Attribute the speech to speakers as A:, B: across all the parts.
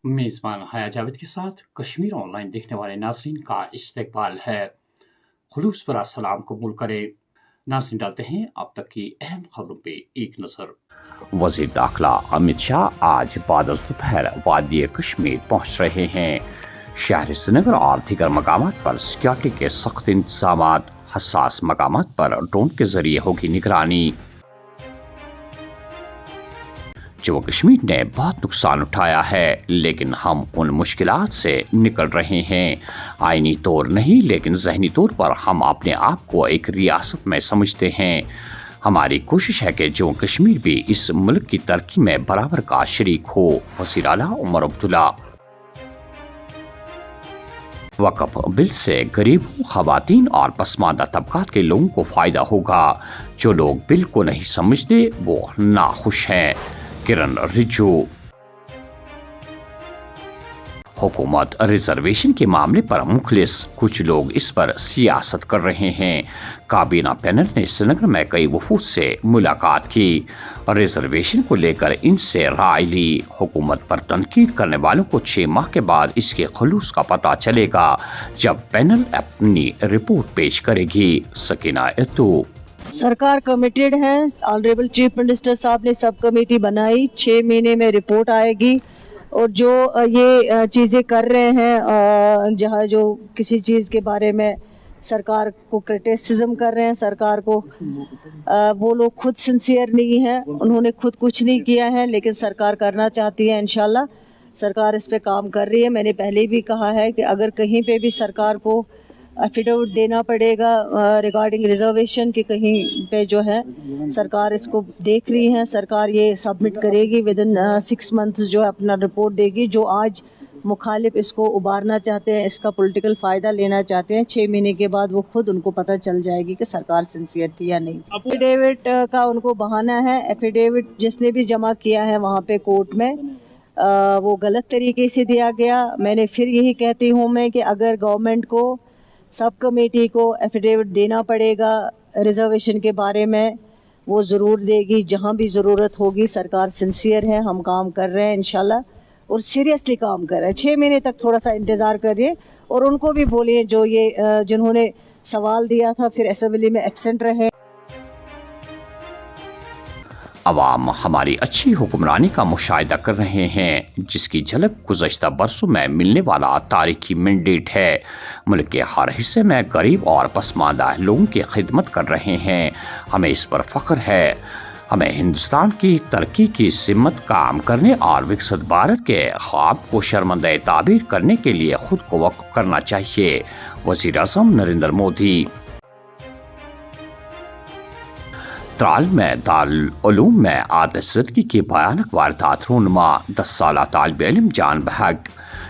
A: मेज़बान हया जावेद के साथ कश्मीर ऑनलाइन देखने वाले नाज़रीन का इस्तकबाल है। खुलूस भरा सलाम कबूल करें। नाज़रीन, डालते हैं अब तक की अहम खबरों पे एक नज़र।
B: वज़ीर दाखिला अमित शाह आज बाद दोपहर वादी कश्मीर पहुँच रहे हैं। शहर श्रीनगर और दीगर मकामात पर सिक्योरिटी के सख्त इंतजामात, हसास मकामात पर ड्रोन के जरिए होगी निगरानी। जम्मू कश्मीर ने बहुत नुकसान उठाया है, लेकिन हम उन मुश्किलात से निकल रहे हैं। आईनी तौर नहीं, लेकिन ज़हनी तौर पर हम अपने आप को एक रियासत में समझते हैं। हमारी कोशिश है कि जम्मू कश्मीर भी इस मुल्क की तरक्की में बराबर का शरीक हो। वज़ीर आला उमर अब्दुल्ला। वक़्फ़ बिल से गरीबों, ख़वातीन और पसमानदा तबकात के लोगों को फ़ायदा होगा। जो लोग बिल को नहीं समझते वो नाखुश हैं। किरण रिजिजू। हुकूमत रिजर्वेशन के मामले पर मुखलिस, कुछ लोग इस पर सियासत कर रहे हैं। काबीना पैनल ने श्रीनगर में कई वफूद से मुलाकात की, रिजर्वेशन को लेकर इनसे राय ली। हुकूमत पर तनकीद करने वालों को 6 माह के बाद इसके खुलूस का पता चलेगा, जब पैनल अपनी रिपोर्ट पेश करेगी। सकीना इत्तू।
C: सरकार कमिटेड है। ऑनरेबल चीफ मिनिस्टर साहब ने सब कमेटी बनाई, 6 महीने में रिपोर्ट आएगी। और जो ये चीज़ें कर रहे हैं, जहाँ जो किसी चीज़ के बारे में सरकार को क्रिटिसिज्म कर रहे हैं, सरकार को वो लोग खुद सिंसियर नहीं हैं, उन्होंने खुद कुछ नहीं किया है, लेकिन सरकार करना चाहती है। इंशाल्लाह सरकार इस पे काम कर रही है। मैंने पहले भी कहा है कि अगर कहीं पे भी सरकार को एफिडेविट देना पड़ेगा रिगार्डिंग रिजर्वेशन की, कहीं पे जो है सरकार इसको देख रही है, सरकार ये सबमिट करेगी विद इन 6 मंथ्स, जो है अपना रिपोर्ट देगी। जो आज मुखालिफ इसको उबारना चाहते हैं, इसका पॉलिटिकल फ़ायदा लेना चाहते हैं, 6 महीने के बाद वो खुद उनको पता चल जाएगी कि सरकार सिंसियर थी या नहीं। एफिडेविट का उनको बहाना है। एफिडेविट जिसने भी जमा किया है वहाँ पे कोर्ट में, वो गलत तरीके से दिया गया। मैंने फिर यही कहती हूँ मैं कि अगर गवर्नमेंट को, सब कमेटी को एफिडेविट देना पड़ेगा रिजर्वेशन के बारे में, वो ज़रूर देगी जहाँ भी ज़रूरत होगी। सरकार सिंसियर है, हम काम कर रहे हैं इंशाल्लाह, और सीरियसली काम कर रहे हैं। 6 महीने तक थोड़ा सा इंतज़ार करिए, और उनको भी बोलिए जो ये जिन्होंने सवाल दिया था फिर असेंबली में एब्सेंट रहे।
B: अवाम हमारी अच्छी हुक्मरानी का मुशाहिदा कर रहे हैं, जिसकी झलक गुज़श्ता बरसों में मिलने वाला तारीखी मैंडेट है। मुल्क के हर हिस्से में गरीब और पसमानदा लोगों की खिदमत कर रहे हैं। हमें इस पर फ़ख्र है। हमें हिंदुस्तान की तरक्की की सिमत काम करने और विकसित भारत के ख्वाब को शर्मंदा ताबीर करने के लिए खुद को वक्फ करना चाहिए। वज़ीर आज़म नरेंद्र मोदी। त्राल में दारुल उलूम में आतिशज़दगी की भयानक वारदात रूनमा, 10 साला तालिब इल्म जान बहक,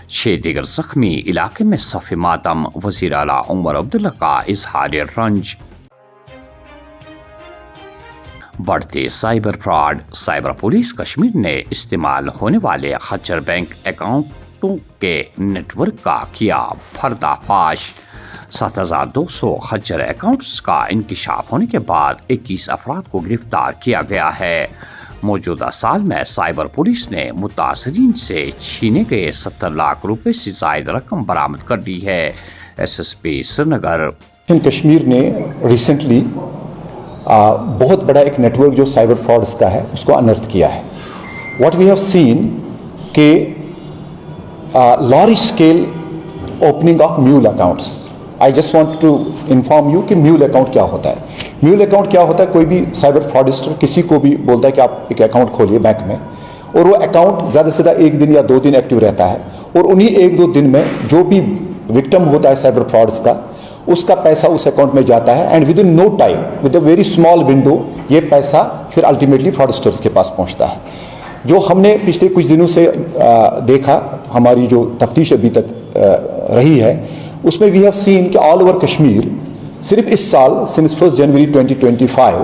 B: 6 दीगर ज़ख्मी, इलाके में सफ़े मातम। वज़ीर आला उमर अब्दुल्ला का इज़हार रंज। बढ़ते cyber fraud, cyber police Kashmir ने इस्तेमाल होने वाले खच्चर बैंक अकाउंटों के नेटवर्क का किया पर्दाफाश। 7200 खच्चर अकाउंट्स का इंकशाफ होने के बाद 21 अफराद को गिरफ्तार किया गया है। मौजूदा साल में साइबर पुलिस ने मुतासरीन से छीने गए 70 लाख रुपए से जायद रकम बरामद कर ली है। SSP श्रीनगर।
D: कश्मीर ने रिसेंटली बहुत बड़ा एक नेटवर्क जो साइबर फ्रॉड्स का है उसको अनर्थ किया है। व्हाट वी हैव सीन के large scale opening of mule accounts. I just want to inform you कि म्यूल अकाउंट क्या होता है। म्यूल अकाउंट क्या होता है, कोई भी साइबर फ्रॉडिस्टर किसी को भी बोलता है कि आप एक अकाउंट खोलिए बैंक में, और वो अकाउंट ज़्यादा से ज़्यादा 1 दिन या 2 दिन एक्टिव रहता है, और उन्हीं 1-2 दिन में जो भी विक्टिम होता है साइबर फ्रॉड्स का, उसका पैसा उस अकाउंट में जाता है, and within no time, with a very small window, ये पैसा फिर अल्टीमेटली फ्रॉडस्टर्स के पास पहुँचता है। जो हमने पिछले कुछ दिनों से देखा, हमारी जो तफ्तीश अभी तक रही है, उसमें वी हैव सीन कि ऑल ओवर कश्मीर सिर्फ इस साल since 1 January 2025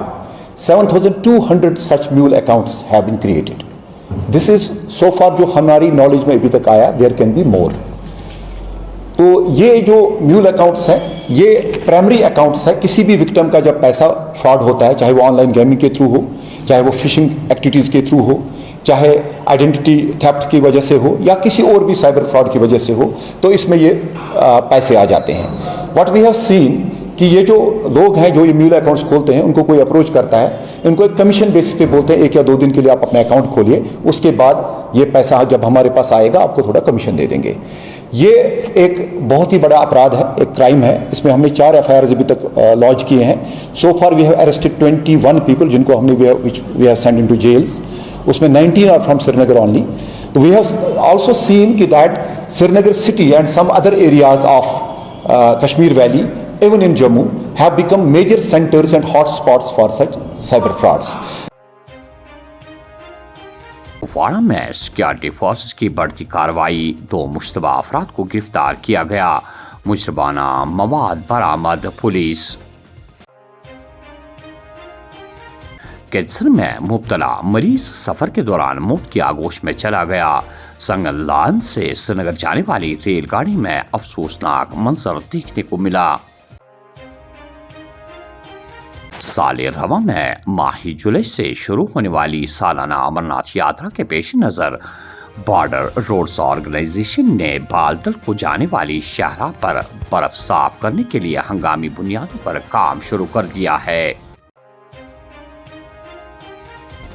D: 7,200 such mule accounts have been created. This is so far जो हमारी नॉलेज में अभी तक आया, देयर कैन बी मोर। तो ये जो म्यूल अकाउंट्स हैं, ये प्राइमरी अकाउंट्स है। किसी भी विक्टिम का जब पैसा फ्रॉड होता है, चाहे वो ऑनलाइन गेमिंग के थ्रू हो, चाहे वो फिशिंग एक्टिविटीज़ के थ्रू हो, चाहे आइडेंटिटी थेफ्ट की वजह से हो या किसी और भी साइबर फ्रॉड की वजह से हो, तो इसमें ये पैसे आ जाते हैं। व्हाट वी हैव सीन कि ये जो लोग हैं जो ये म्यूल अकाउंट्स खोलते हैं, उनको कोई अप्रोच करता है, इनको एक कमीशन बेसिस पे बोलते हैं 1 या 2 दिन के लिए आप अपना अकाउंट खोलिए, उसके बाद ये पैसा जब हमारे पास आएगा आपको थोड़ा कमीशन दे देंगे। ये एक बहुत ही बड़ा अपराध है, एक क्राइम है। इसमें हमने 4 FIRs अभी तक लॉन्च किए हैं। So far we have arrested 21 people जिनको हमने we have send into jails, उसमें 19 आर फ्रॉम श्रीनगर ओनली। तो वी हैव आल्सो सीन कि that Srinagar city and some other areas of Kashmir valley even in Jammu have become major centers and hot spots for such cyber frauds.
B: Kupwara में security forces की बढ़ती कार्रवाई, 2 मुश्तबा अफराद को गिरफ्तार किया गया, मुजरमाना मवाद बरामद। पुलिस कैंसर में मुब्तला मरीज सफर के दौरान मौत की आगोश में चला गया। संगलान से श्रीनगर जाने वाली रेलगाड़ी में अफसोसनाक मंजर देखने को मिला। साल रवा में माही जुलाई से शुरू होने वाली सालाना अमरनाथ यात्रा के पेश नज़र बॉर्डर रोड्स ऑर्गेनाइजेशन ने बालतल को जाने वाली शाहराह पर बर्फ साफ करने के लिए हंगामी बुनियादों पर काम शुरू कर दिया है।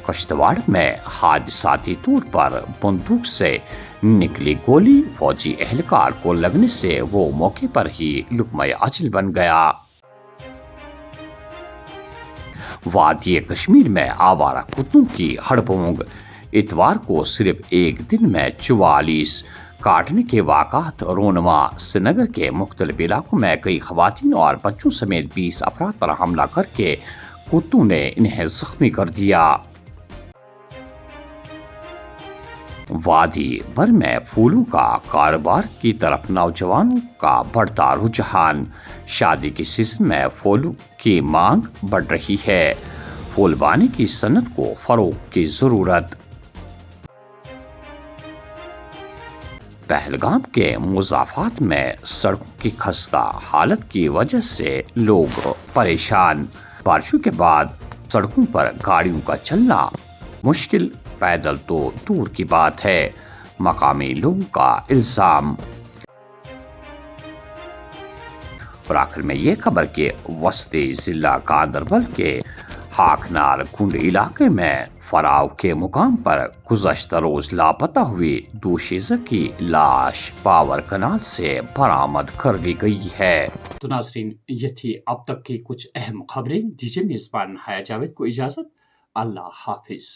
B: कश्तवाड़ में हादसाती तौर पर बंदूक से निकली गोली फौजी एहलकार को लगने से वो मौके पर ही लुकमा अजल बन गया। वादी कश्मीर में आवारा कुत्तों की हड़बोंग, इतवार को सिर्फ एक दिन में 44 काटने के वाक़ात रोनमा। श्रीनगर के मुख्तलिफ इलाकों में कई खवातीन और बच्चों समेत 20 अफराद पर हमला करके कुत्तों ने इन्हें जख्मी कर दिया। वादी भर में फूलों का कारोबार की तरफ नौजवानों का बढ़ता रुझान, शादी के सीजन में फूलों की मांग बढ़ रही है, फूलबानी की सनत को फरोग की जरूरत। पहलगाम के मुजाफात में सड़कों की खस्ता हालत की वजह से लोग परेशान, बारिशों के बाद सड़कों पर गाड़ियों का चलना मुश्किल, पैदल तो दूर की बात है, मकामी लोगों का इल्जाम। और आखिर में ये खबर के वस्ती जिला गांदरबल के हाकनार कुंड इलाके में फराव के मुकाम पर गुज़श्ता रोज लापता हुई 2 शीज़ा की लाश पावर कनाल से बरामद कर ली गई है।
A: तो नाज़रीन, ये थी अब तक की कुछ अहम खबरें। दीजिए मेज़बान हाया जावेद को इजाज़त। अल्लाह हाफिज।